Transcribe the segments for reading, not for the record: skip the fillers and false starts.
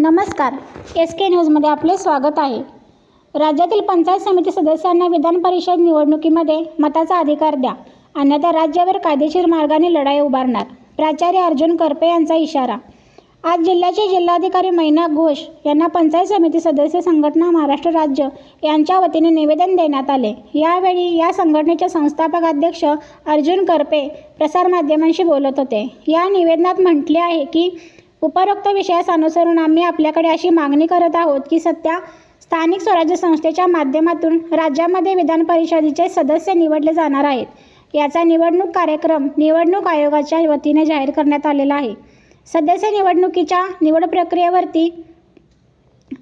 नमस्कार, SK न्यूजमध्ये आपले स्वागत आहे. राज्यातील पंचायत समिती सदस्यांना विधान परिषद निवडणुकीमध्ये मताचा अधिकार द्या, अन्यथा राज्यावर कायदेशीर मार्गाने लढाई उभारणार. प्राचार्य अर्जुन करपे यांचा इशारा. आज जिल्ह्याचे जिल्हाधिकारी मैना घोष यांना पंचायत समिती सदस्य संघटना महाराष्ट्र राज्य यांच्या वतीने निवेदन देण्यात आले. यावेळी या संघटनेचे संस्थापक अध्यक्ष अर्जुन करपे प्रसारमाध्यमांशी बोलत होते. या निवेदनात म्हटले आहे की उपरोक्त विषयास अनुसरून आम्ही आपल्याकडे अशी मागणी करत आहोत की स्थानिक स्वराज्य संस्थेच्या माध्यमातून राज्यामध्ये विधान परिषदेचे सदस्य निवडले जाणार आहेत. याचा निवडणूक कार्यक्रम निवडणूक आयोगाच्या वतीने जाहीर करण्यात आलेला आहे. सदस्य निवडणुकीच्या निवड प्रक्रियेवरती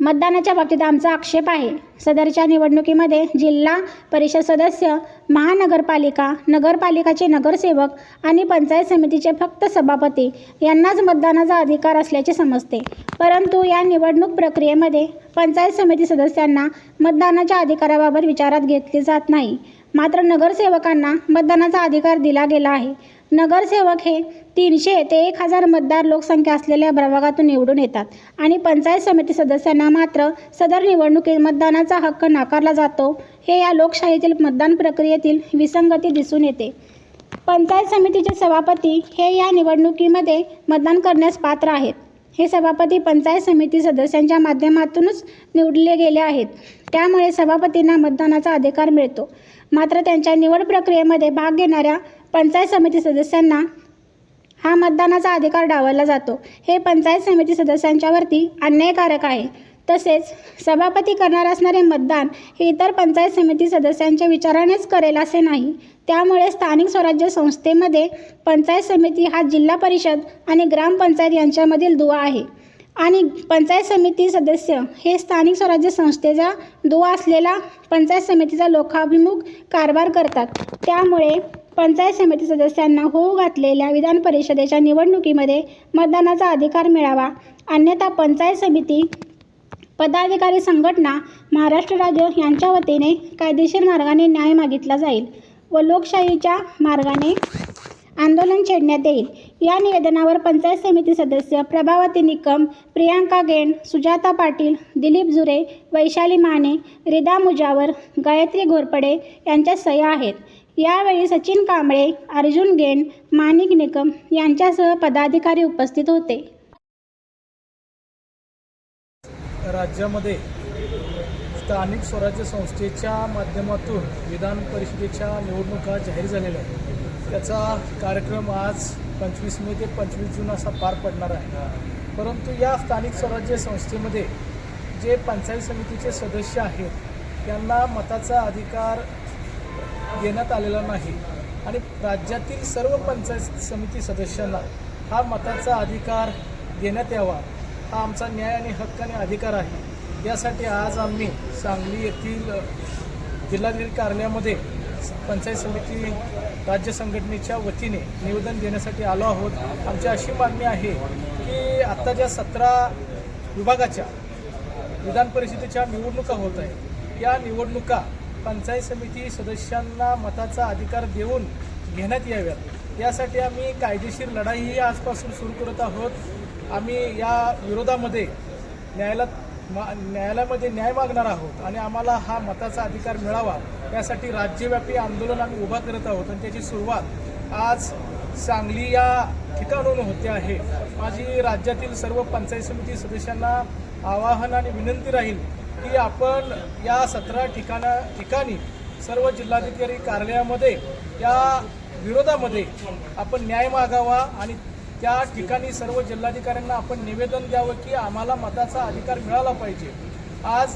मतदानाच्या बाबतीत आमचा आक्षेप आहे. सदरच्या निवडणुकीमध्ये जिल्हा परिषद सदस्य, महानगरपालिका, नगरपालिकाचे नगरसेवक आणि पंचायत समितीचे फक्त सभापती यांनाच मतदानाचा अधिकार असल्याचे समजते. परंतु या निवडणूक प्रक्रियेमध्ये पंचायत समिती सदस्यांना मतदानाच्या अधिकाराबाबत विचारात घेतले जात नाही. मात्र नगरसेवकांना मतदानाचा अधिकार दिला गेला आहे. नगरसेवक हे 300 ते 1000 मतदार लोकसंख्या असलेल्या प्रभागातून निवडून येतात आणि पंचायत समिती सदस्यांना मात्र सदर निवडणुकीत मतदानाचा हक्क नाकारला जातो. हे या लोकशाहीतील मतदान प्रक्रियेतील विसंगती दिसून येते. पंचायत समितीचे सभापती हे या निवडणुकीमध्ये मतदान करण्यास पात्र आहेत. हे सभापती पंचायत समिती सदस्यांच्या माध्यमातूनच निवडले गेले आहेत. त्यामुळे सभापतींना मतदानाचा अधिकार मिळतो. मात्र त्यांच्या निवड प्रक्रियेमध्ये भाग घेणाऱ्या पंचायत समिती सदस्यांना हा मतदानाचा अधिकार डावलला जातो. हे पंचायत समिती सदस्यांच्यावरती अन्यायकारक आहे. तसेच सभापती करणार असणारे मतदान हे इतर पंचायत समिती सदस्यांच्या विचारानेच करेल असे नाही. त्यामुळे स्थानिक स्वराज्य संस्थेमध्ये पंचायत समिती हा जिल्हा परिषद आणि ग्रामपंचायत यांच्यामधील दुवा आहे आणि पंचायत समिती सदस्य हे स्थानिक स्वराज्य संस्थेचा दुवा असलेला पंचायत समितीचा लोकाभिमुख कारभार करतात. त्यामुळे पंचायत समिती सदस्यांना होऊ घातलेल्या विधान परिषदेच्या निवडणुकीमध्ये मतदानाचा अधिकार मिळावा, अन्यथा पंचायत समिती पदाधिकारी संघटना महाराष्ट्र राज्य यांच्या वतीने कायदेशीर मार्गाने न्याय मागितला जाईल व लोकशाहीच्या मार्गाने आंदोलन छेडण्यात येईल. या निवेदनावर पंचायत समिती सदस्य प्रभावती निकम, प्रियांका गेंड, सुजाता पाटील, दिलीप जुरे, वैशाली माने, रिदा मुजावर, गायत्री घोरपडे यांच्या सह्या आहेत. यावेळी सचिन कांबळे, अर्जुन गेंड, माणिक निकम यांच्यासह पदाधिकारी उपस्थित होते. राज्यामध्ये स्थानिक स्वराज्य संस्थेच्या माध्यमातून विधान परिषदेच्या निवडणुका जाहीर झालेल्या आहेत. त्याचा कार्यक्रम आज 25 मे ते 25 जून असा पार पडणार आहे. परंतु या स्थानिक स्वराज्य संस्थेमध्ये जे पंचायत समितीचे सदस्य आहेत त्यांना मताचा अधिकार देण्यात आलेला नाही आणि राज्यातील सर्व पंचायत समिती सदस्यांना हा मताचा अधिकार देण्यात यावा हा आमचा न्याय आणि हक्क आणि अधिकार आहे. यासाठी आज आम्ही सांगली येथील जिल्हाधिकारी कार्यालयामध्ये पंचायत समिती राज्य संघटनेच्या वतीने निवेदन देण्यासाठी आलो आहोत. आमची अशी मागणी आहे की आत्ता ज्या 17 विभागाच्या विधान परिषदेच्या निवडणुका होत आहेत या निवडणुका पंचायत समिती सदस्यांना मताचा अधिकार देऊन घेण्यात याव्यात. यासाठी आम्ही कायदेशीर लढाईही आजपासून सुरू करत आहोत. आम्ही या विरोधामध्ये न्यायालयामध्ये न्याय मागणार आहोत आणि आम्हाला हा मताचा अधिकार मिळावा यासाठी राज्यव्यापी आंदोलन आम्ही उभा करत आहोत आणि त्याची सुरुवात आज सांगली या ठिकाणून होते आहे. माझी राज्यातील सर्व पंचायत समिती सदस्यांना आवाहन आणि विनंती राहील की आपण या 17 ठिकाणी सर्व जिल्हाधिकारी कार्यालयामध्ये या विरोधामध्ये आपण न्याय मागावा आणि त्या ठिकाणी सर्व जिल्हाधिकाऱ्यांना आपण निवेदन द्यावं की आम्हाला मताचा अधिकार मिळाला पाहिजे. आज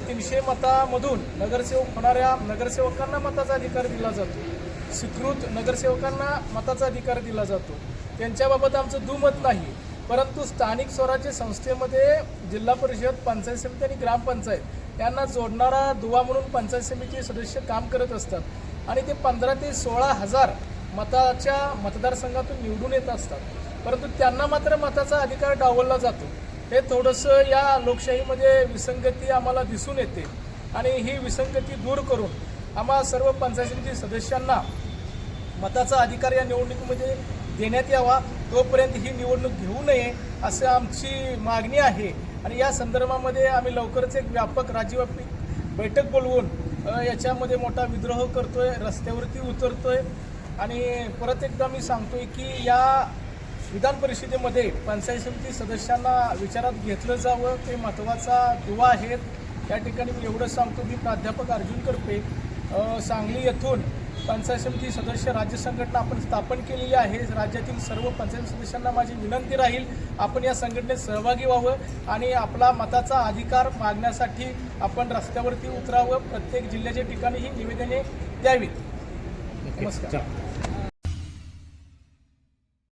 300 मतामधून नगरसेवक होणाऱ्या नगरसेवकांना मताचा अधिकार दिला जातो. स्वीकृत नगरसेवकांना मताचा अधिकार दिला जातो. त्यांच्याबाबत आमचं दुमत नाही. परंतु स्थानिक स्वराज्य संस्थेमध्ये जिल्हा परिषद, पंचायत समिती आणि ग्रामपंचायत यांना जोडणारा दुवा म्हणून पंचायत समिती सदस्य काम करत असतात आणि ते 15 ते 16 हजार मताच्या मतदारसंघातून निवडून येत असतात. परंतु त्यांना मात्र मताचा अधिकार डावलला जातो. हे थोडंसं या लोकशाहीमध्ये विसंगती आम्हाला दिसून येते आणि ही विसंगती दूर करून आम्हा सर्व पंचायत समिती सदस्यांना मताचा अधिकार या निवडणुकीमध्ये देण्यात यावा, तोपर्यंत ही निवडणूक घेऊ नये असं आमची मागणी आहे. आणि या संदर्भामध्ये आम्ही लवकरच एक व्यापक राज्यव्यापी बैठक बोलवून याच्यामध्ये मोठा विद्रोह करतोय, रस्त्यावरती उतरतोय. आणि परत एकदा मी सांगतोय की या विधान परिषदेमध्ये पंचायत समिती सदस्यांना विचारात घेतलं जावं, ते महत्त्वाचा दुवा आहेत. या ठिकाणी मी एवढं सांगतो, मी प्राध्यापक अर्जुन करपे, सांगली येथून पंचायत समिती सदस्य राज्य संघटना आपण स्थापन केलेली आहे. राज्यातील सर्व पंचायत सदस्यांना माझी विनंती राहील, आपण या संघटनेत सहभागी व्हावं आणि आपला मताचा अधिकार मागण्यासाठी आपण रस्त्यावरती उतरावं. प्रत्येक जिल्ह्याच्या ठिकाणी ही निवेदने द्यावीत. नमस्कार.